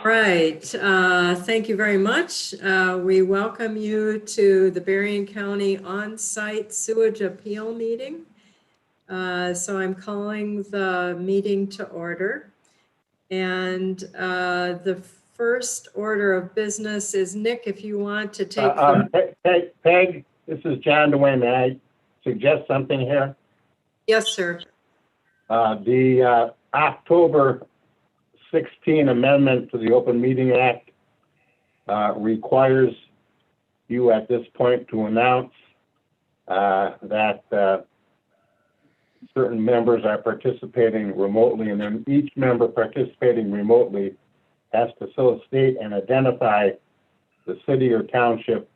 Right. Thank you very much. We welcome you to the Berrien County On-Site Sewage Appeal Meeting. So I'm calling the meeting to order. And the first order of business is, Nick, if you want to take Peg, this is John DeWayne. May I suggest something here? Yes, sir. The October 16 amendment to the Open Meeting Act requires you at this point to announce that certain members are participating remotely, and then each member participating remotely has to so state and identify the city or township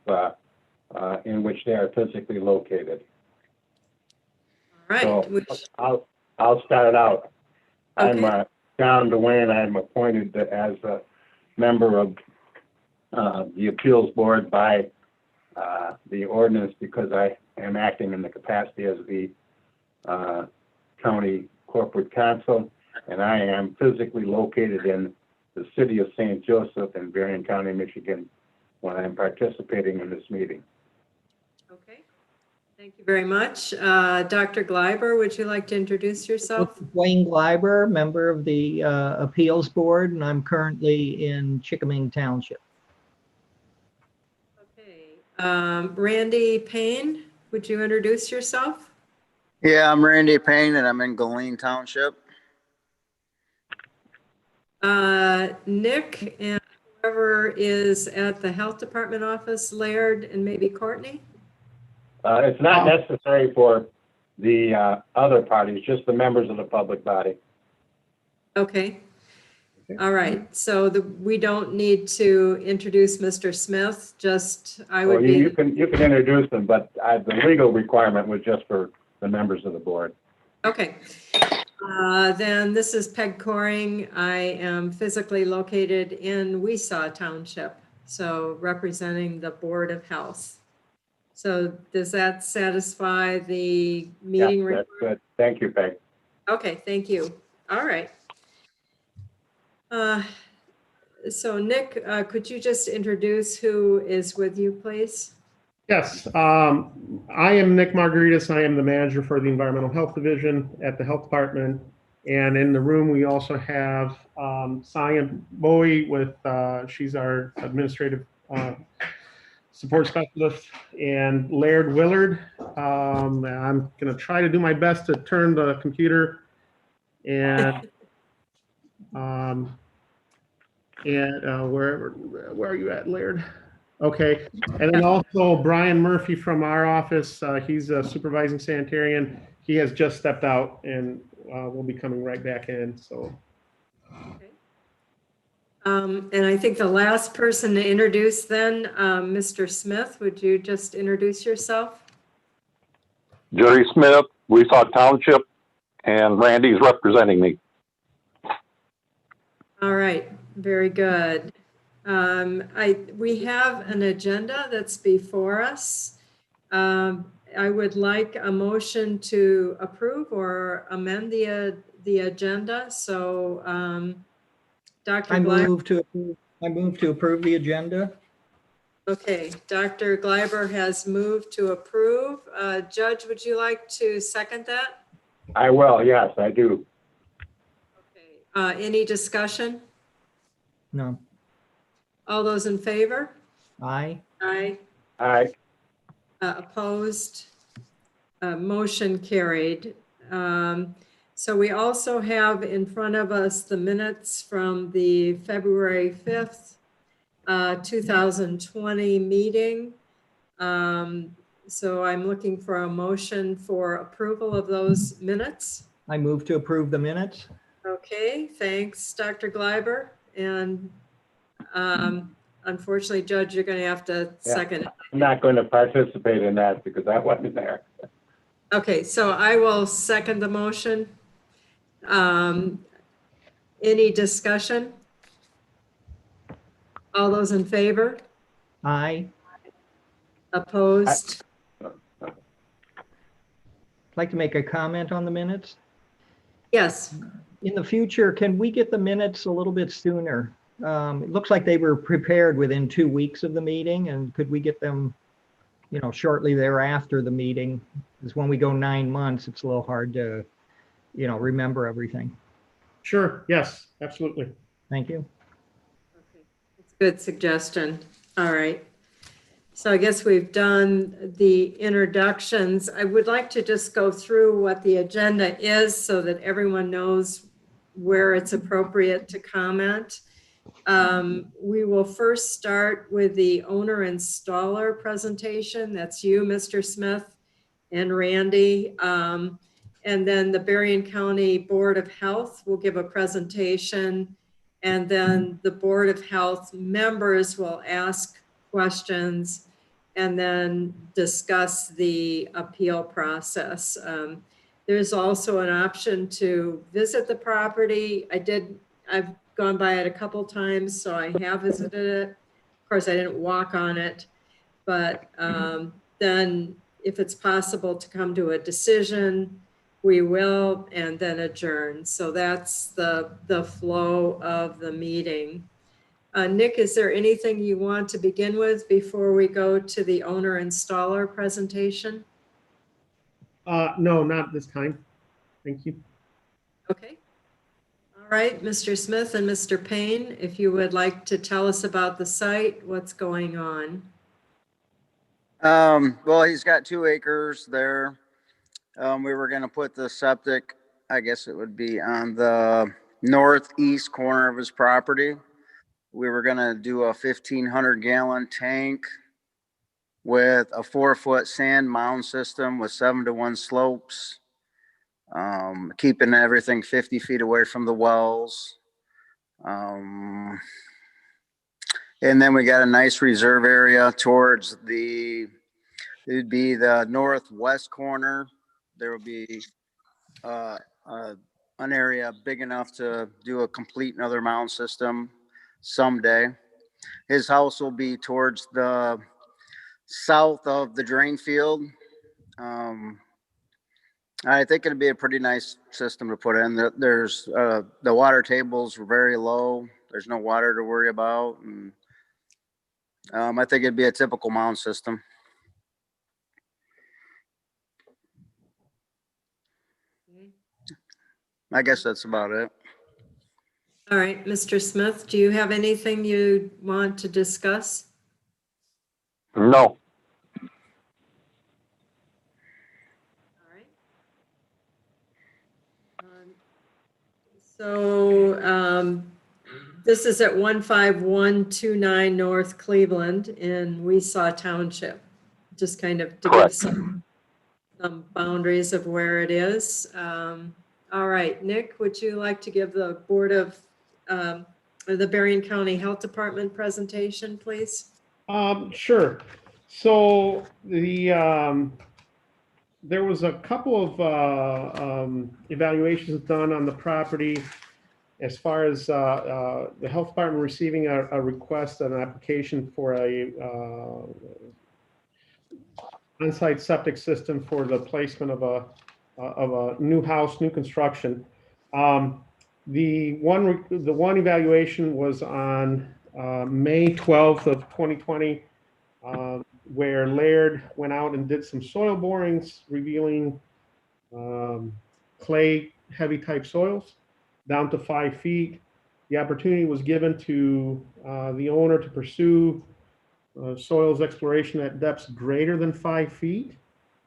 in which they are physically located. All right. So I'll start out. Okay. I'm John DeWayne. I'm appointed as a member of the appeals board by the ordinance because I am acting in the capacity as the county corporate counsel, and I am physically located in the city of St. Joseph in Berrien County, Michigan, when I'm participating in this meeting. Okay. Thank you very much. Dr. Gleiber, would you like to introduce yourself? Wayne Gleiber, member of the appeals board, and I'm currently in Chickiming Township. Okay. Randy Payne, would you introduce yourself? Yeah, I'm Randy Payne and I'm in Galeen Township. Nick and whoever is at the health department office, Laird and maybe Courtney? It's not necessary for the other parties, just the members of the public body. Okay. All right. So we don't need to introduce Mr. Smith. Just I would You can introduce them, but the legal requirement was just for the members of the board. Okay. Then this is Peg Coring. I am physically located in Weesaw Township, so representing the Board of Health. So does that satisfy the meeting Yeah, requirement? that's good. Thank you, Peg. Okay, thank you. All right. So Nick, could you just introduce who is with you, please? Yes, I am Nick Margaritas. I am the manager for the Environmental Health Division at the Health Department. And in the room, we also have Cyan Bowie with, she's our administrative support specialist, and Laird Willard. I'm going to try to do my best to turn the computer and where are you at, Laird? Okay, and then also Brian Murphy from our office. He's a supervising sanitarian. He has just stepped out and will be coming right back in. So. Okay. And I think the last person to introduce then, Mr. Smith, would you just introduce yourself? Jerry Smith, Weesaw Township, and Randy's representing me. All right, very good. We have an agenda that's before us. I would like a motion to approve or amend the agenda. So, Dr. I Gleiber. move to approve the agenda. Okay, Dr. Gleiber has moved to approve. Judge, would you like to second that? I will, yes, I do. Okay. Any discussion? No. All those in favor? Aye. Aye. Aye. Opposed? Motion carried. So we also have in front of us the minutes from the February 5th, 2020 meeting. So I'm looking for a motion for approval of those minutes. I move to approve the minutes. Okay, thanks, Dr. Gleiber. And unfortunately, Judge, you're going to have to second it. I'm not going to participate in that because I wasn't there. Okay, so I will second the motion. Any discussion? All those in favor? Aye. Opposed? I'd like to make a comment on the minutes. Yes. In the future, can we get the minutes a little bit sooner? It looks like they were prepared within 2 weeks of the meeting, and could we get them, shortly thereafter the meeting? Because when we go 9 months, it's a little hard to, remember everything. Sure, yes, absolutely. Thank you. Okay, that's a good suggestion. All right. So I guess we've done the introductions. I would like to just go through what the agenda is so that everyone knows where it's appropriate to comment. We will first start with the owner installer presentation. That's you, Mr. Smith, and Randy. And then the Berrien County Board of Health will give a presentation, and then the Board of Health members will ask questions and then discuss the appeal process. There's also an option to visit the property. I've gone by it a couple times, so I have visited it. Of course, I didn't walk on it, but then if it's possible to come to a decision, we will, and then adjourn. So that's the flow of the meeting. Nick, is there anything you want to begin with before we go to the owner installer presentation? No, not this time. Thank you. Okay. All right, Mr. Smith and Mr. Payne, if you would like to tell us about the site, what's going on? Well, he's got 2 acres there. We were going to put the septic, I guess it would be on the northeast corner of his property. We were going to do a 1,500 gallon tank with a 4-foot sand mound system with 7-to-1 slopes, keeping everything 50 feet away from the wells. And then we got a nice reserve area towards it would be the northwest corner. There will be an area big enough to do a complete another mound system someday. His house will be towards the south of the drain field. I think it'd be a pretty nice system to put in. There's the water tables were very low. There's no water to worry about, and I think it'd be a typical mound system. I guess that's about it. All right, Mr. Smith, do you have anything you want to discuss? No. All right. This is at 15129 North Cleveland in Weesaw Township, just kind of to give Correct. some boundaries of where it is. All right, Nick, would you like to give the Board of the Berrien County Health Department presentation, please? Sure. So there was a couple of evaluations done on the property as far as the health department receiving a request, an application for a on-site septic system for the placement of a new house, new construction. The one evaluation was on May 12th of 2020, where Laird went out and did some soil borings revealing clay heavy type soils down to 5 feet. The opportunity was given to the owner to pursue soils exploration at depths greater than 5 feet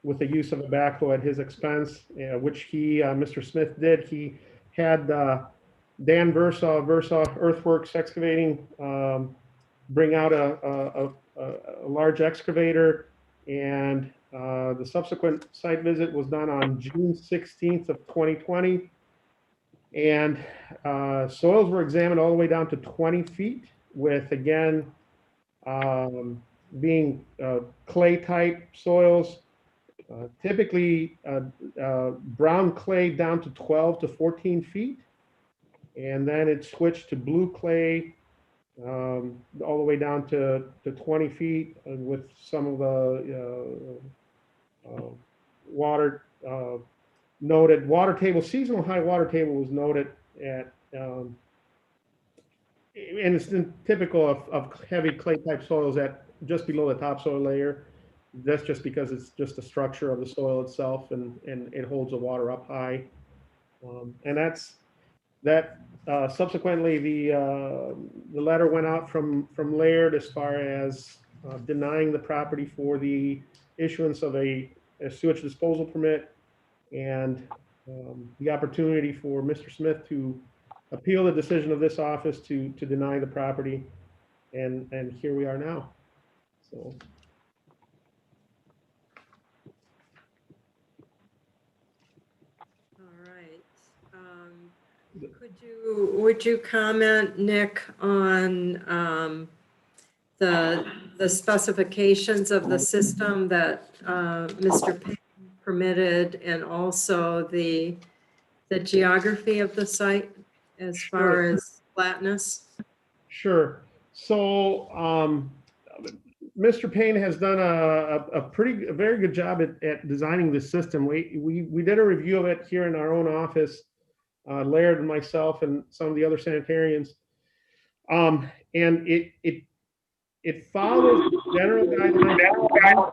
with the use of a backhoe at his expense, which he, Mr. Smith, did. He had Dan Versa Earthworks Excavating bring out a large excavator, and the subsequent site visit was done on June 16th of 2020. And soils were examined all the way down to 20 feet with, again, being clay type soils, typically brown clay down to 12 to 14 feet. And then it switched to blue clay all the way down to 20 feet, with some of the water noted. Water table, seasonal high water table was noted at and it's typical of heavy clay type soils at just below the topsoil layer. That's just because it's just the structure of the soil itself, and it holds the water up high. And that. Subsequently, the letter went out from Laird as far as denying the property for the issuance of a sewage disposal permit, and the opportunity for Mr. Smith to appeal the decision of this office to deny the property, and here we are now. So. All right. Would you comment, Nick, on the specifications of the system that Mr. Payne permitted, and also the geography of the site as far as flatness? Sure. So Mr. Payne has done a very good job at designing this system. We did a review of it here in our own office, Laird and myself and some of the other sanitarians, and it follows general guidelines,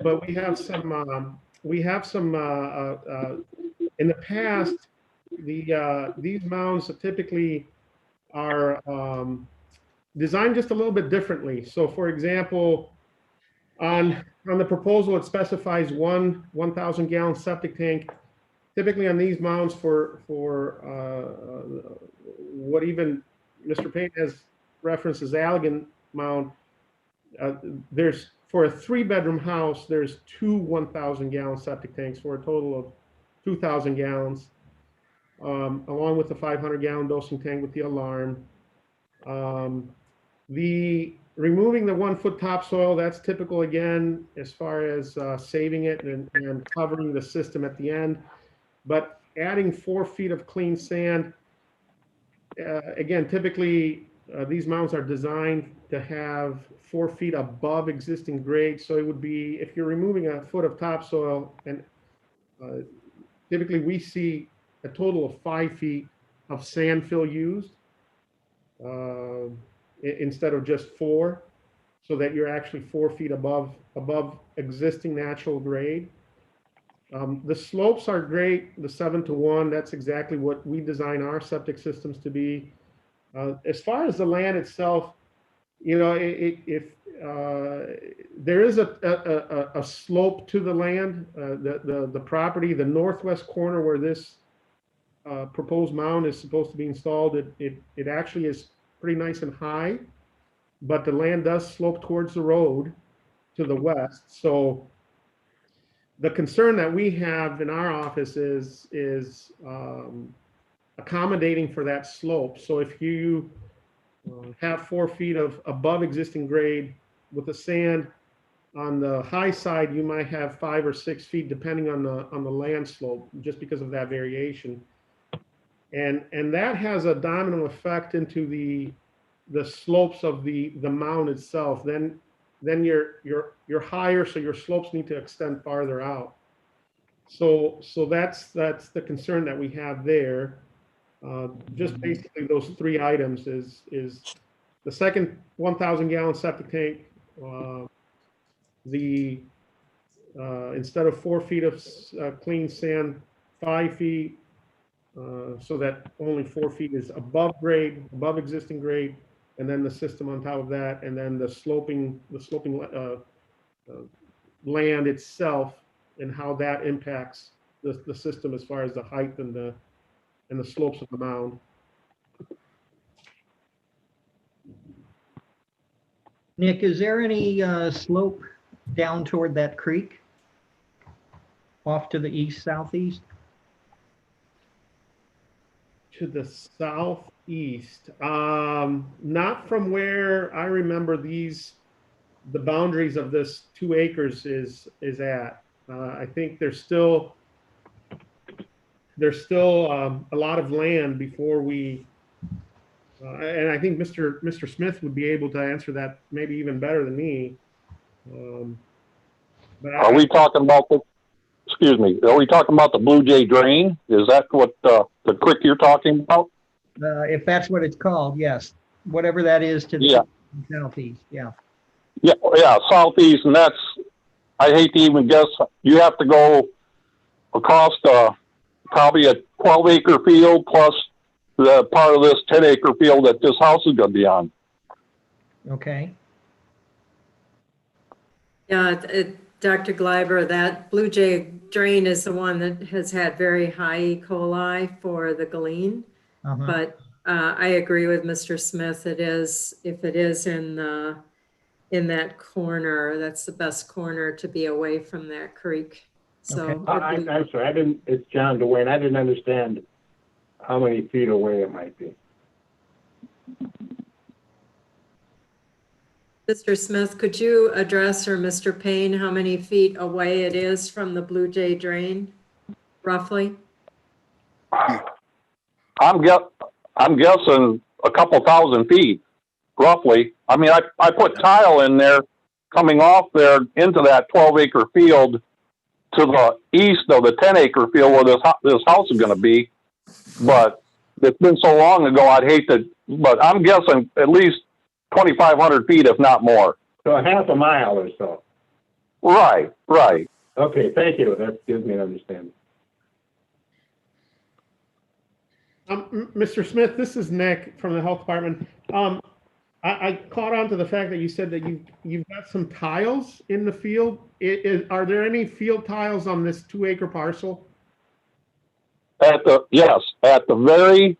but we have some in the past, these mounds typically are designed just a little bit differently. So for example, on the proposal, it specifies 1,000 gallon septic tank. Typically on these mounds for what even Mr. Payne has referenced as Allegan mound, there's, for a 3-bedroom house, there's 2 1,000 gallon septic tanks for a total of 2,000 gallons, along with the 500 gallon dosing tank with the alarm. The removing the 1 foot topsoil, that's typical again, as far as saving it and covering the system at the end. But adding 4 feet of clean sand, again, typically these mounds are designed to have 4 feet above existing grade. So it would be, if you're removing a foot of topsoil, and typically we see a total of 5 feet of sand fill used instead of just 4, so that you're actually 4 feet above existing natural grade. The slopes are great, the 7-to-1, that's exactly what we design our septic systems to be. As far as the land itself, you know, if there is a slope to the land, the property, the northwest corner where this proposed mound is supposed to be installed, it actually is pretty nice and high, but the land does slope towards the road to the west. So the concern that we have in our office is accommodating for that slope. So if you have 4 feet of above existing grade with the sand on the high side, you might have 5 or 6 feet depending on the land slope, just because of that variation. And that has a domino effect into the slopes of the mound itself. Then you're higher, so your slopes need to extend farther out. So that's the concern that we have there. Just basically those 3 items is the second 1,000 gallon septic tank, instead of 4 feet of clean sand, 5 feet, so that only 4 feet is above grade, above existing grade, and then the system on top of that, and then the sloping land itself, and how that impacts the system as far as the height and the slopes of the mound. Nick, is there any slope down toward that creek off to the east, southeast? To the southeast, not from where I remember the boundaries of this 2 acres is at. I think there's still a lot of land before we, and I think Mr. Smith would be able to answer that maybe even better than me. But Are we talking about are we talking about the Blue Jay drain? Is that what the creek you're talking about? if that's what it's called, yes. Whatever that is to the Yeah. southeast, yeah. Yeah, southeast, and that's, I hate to even guess, you have to go across probably a 12-acre field plus the part of this 10-acre field that this house is gonna be on. Okay, Yeah, Dr. Gleiber, that Blue Jay drain is the one that has had very high E. coli for the galeen. uh-huh, But I agree with Mr. Smith. It is, if it is in that corner, that's the best corner to be away from that creek. So Okay. I'm sorry, it's John DeWayne. I didn't understand how many feet away it might be. Mr. Smith, could you address, or Mr. Payne, how many feet away it is from the Blue Jay drain, roughly? I'm guessing a couple thousand feet, roughly. I mean, I put tile in there coming off there into that 12-acre field to the east of the 10-acre field where this house is going to be. But it's been so long ago, I'd hate to, but I'm guessing at least 2,500 feet, if not more. So a half a mile or so. Right. Okay, thank you. That gives me an understanding. Mr. Smith, this is Nick from the health department. I caught on to the fact that you said that you've got some tiles in the field. Are there any field tiles on this 2-acre parcel? Yes, at the very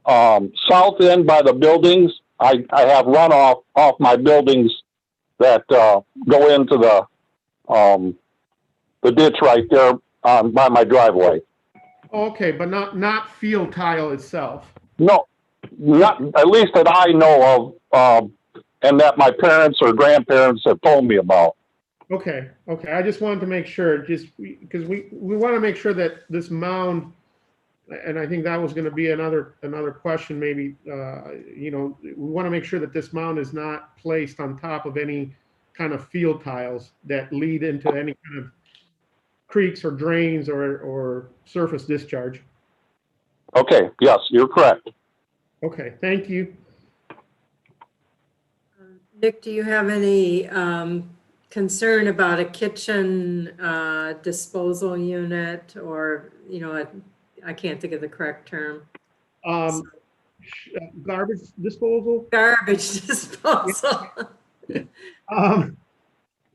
south end by the buildings, I have runoff off my buildings that go into the ditch right there by my driveway. Okay, but not field tile itself. No, not at least that I know of, and that my parents or grandparents have told me about. Okay. I just wanted to make sure, just because we want to make sure that this mound, and I think that was going to be another question, maybe, we want to make sure that this mound is not placed on top of any kind of field tiles that lead into any kind of creeks or drains or surface discharge. Okay, yes, you're correct. Okay, thank you. Nick, do you have any concern about a kitchen disposal unit, or, I can't think of the correct term. Garbage disposal. Garbage disposal.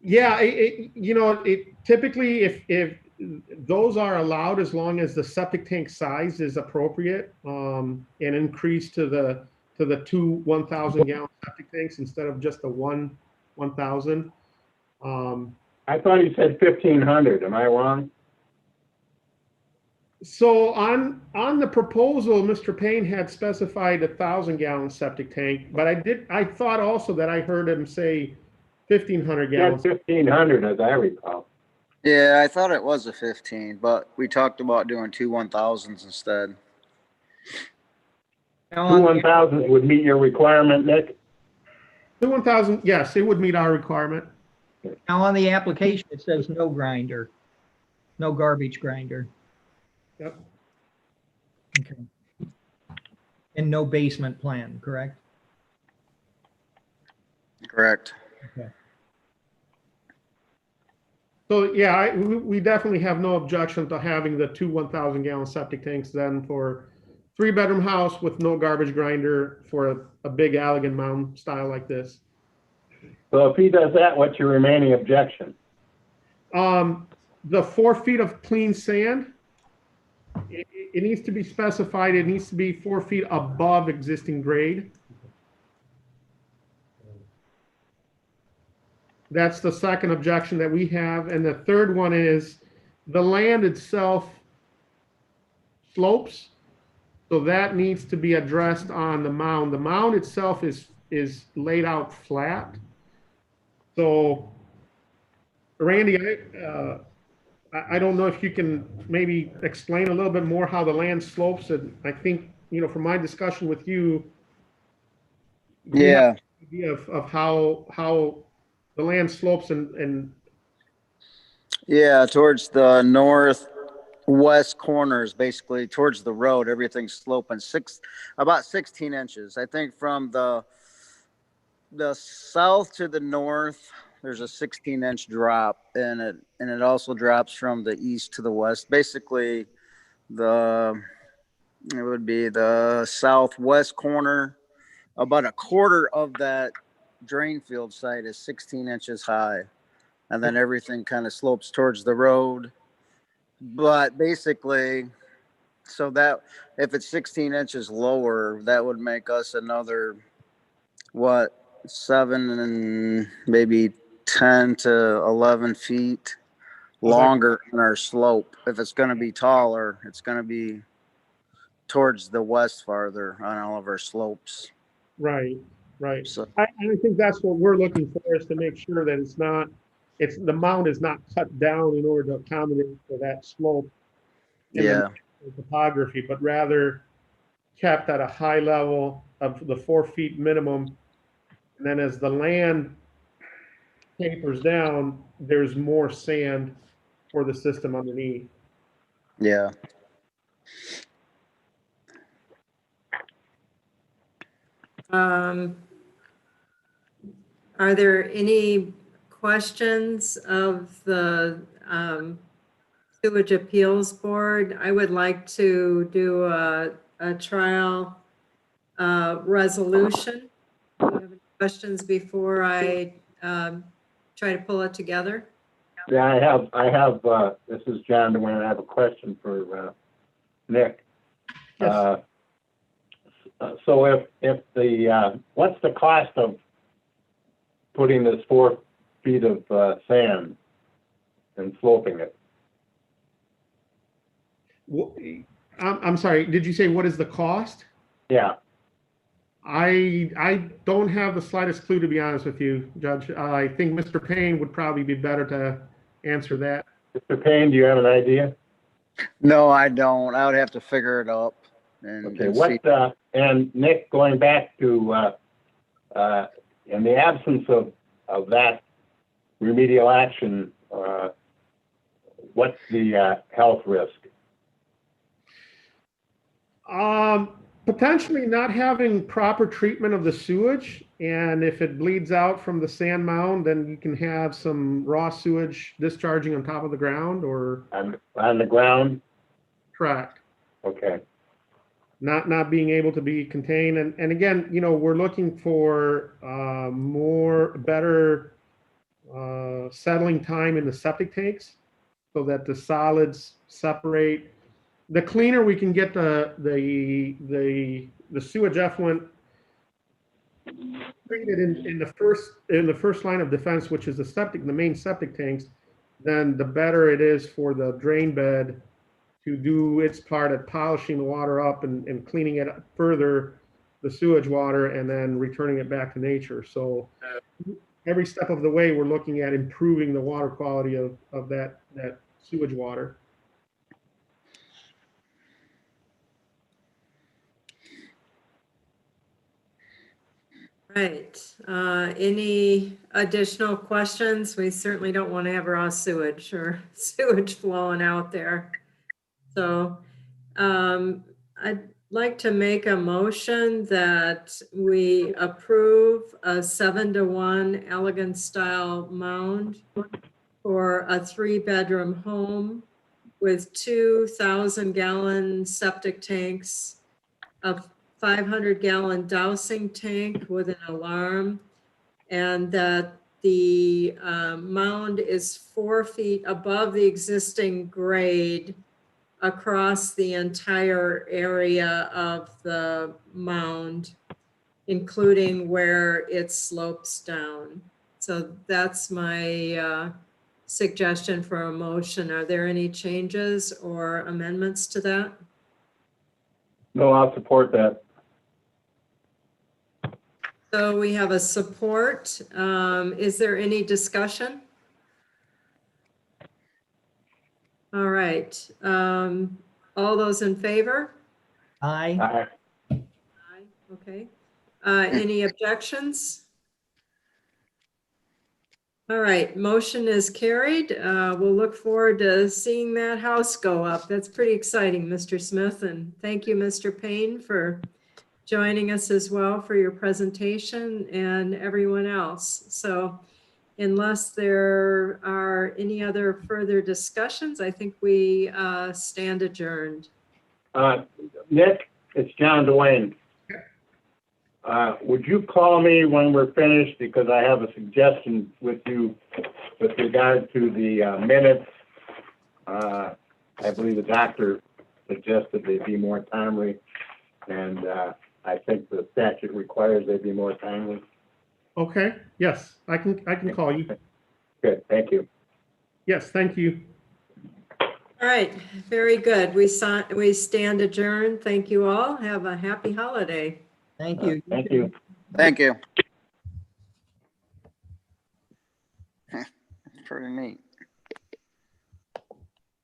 Yeah, typically if those are allowed, as long as the septic tank size is appropriate, and increased to the two 1,000 gallon septic tanks instead of just the 1,000. I thought he said 1,500. Am I wrong? So on the proposal, Mr. Payne had specified 1,000 gallon septic tank, but I thought also that I heard him say 1,500 Yeah, gallons. 1,500 as I recall. Yeah, I thought it was a 15, but we talked about doing two 1,000s instead. Now Two on the- 1,000 would meet your requirement, Nick? The 1,000, yes, it would meet our requirement. Now on the application, it says no grinder, no garbage grinder. Yep. Okay. And no basement plan, correct? Correct. Okay. So yeah, we definitely have no objection to having the two 1,000 gallon septic tanks then for 3-bedroom house with no garbage grinder for a big Allegan mound style like this. So if he does that, what's your remaining objection? The 4 feet of clean sand, it needs to be specified. It needs to be 4 feet above existing grade. That's the second objection that we have. And the third one is the land itself slopes. So that needs to be addressed on the mound. The mound itself is laid out flat. So Randy, I don't know if you can maybe explain a little bit more how the land slopes. And I think, from my discussion with you, Yeah. idea of how the land slopes and Yeah, towards the west corners, basically towards the road, everything's sloping about 16 inches. I think from the south to the north, there's a 16-inch drop, and it also drops from the east to the west. Basically, it would be the southwest corner. About a quarter of that drain field site is 16 inches high, and then everything kind of slopes towards the road. But basically, so that if it's 16 inches lower, that would make us another, what, 7 and maybe 10 to 11 feet longer in our slope. If it's going to be taller, it's going to be towards the west farther on all of our slopes. Right, right. So, I think that's what we're looking for, is to make sure that the mound is not cut down in order to accommodate for that slope in yeah, the topography, but rather kept at a high level of the 4 feet minimum. And then as the land tapers down, there's more sand for the system underneath. yeah. Are there any questions of the Sewage Appeals Board? I would like to do a trial resolution. Do you have any questions before I try to pull it together? Yeah, I have, this is John DeWayne. I have a question for Nick. Yes. So if what's the cost of putting this 4 feet of sand and sloping it? I'm sorry, did you say what is the cost? Yeah, I don't have the slightest clue, to be honest with you, Judge. I think Mr. Payne would probably be better to answer that. Mr. Payne, do you have an idea? No, I don't. I would have to figure it up. Okay, And see. and Nick, going back to, in the absence of that remedial action, what's the health risk? Potentially not having proper treatment of the sewage, and if it bleeds out from the sand mound, then you can have some raw sewage discharging on top of the ground, or On the ground? correct. Okay. Not being able to be contained. And again, we're looking for better settling time in the septic tanks so that the solids separate. The cleaner we can get the sewage effluent treated in the first line of defense, which is the main septic tanks, then the better it is for the drain bed to do its part at polishing the water up and cleaning it up further, the sewage water, and then returning it back to nature. So every step of the way, we're looking at improving the water quality of that sewage water. Right. Any additional questions? We certainly don't want to have raw sewage or sewage flowing out there. So I'd like to make a motion that we approve a 7-to-1 elegant style mound for a 3-bedroom home with 2,000-gallon septic tanks, a 500-gallon dowsing tank with an alarm, and that the mound is 4 feet above the existing grade across the entire area of the mound, including where it slopes down. So that's my suggestion for a motion. Are there any changes or amendments to that? No, I'll support that. So we have a support. Is there any discussion? All right. All those in favor? Aye. Aye. Okay. Any objections? All right, motion is carried. We'll look forward to seeing that house go up. That's pretty exciting, Mr. Smith. And thank you, Mr. Payne, for joining us as well for your presentation and everyone else. So unless there are any other further discussions, I think we stand adjourned. Nick, it's John Dwayne. Would you call me when we're finished, because I have a suggestion with you with regard to the minutes. I believe the doctor suggested they be more timely, and I think the statute requires they be more timely. Okay, yes, I can call you. Good, thank you. Yes, thank you. All right, very good. We stand adjourned. Thank you all. Have a happy holiday. Thank you. Thank you. Thank you. Pretty neat.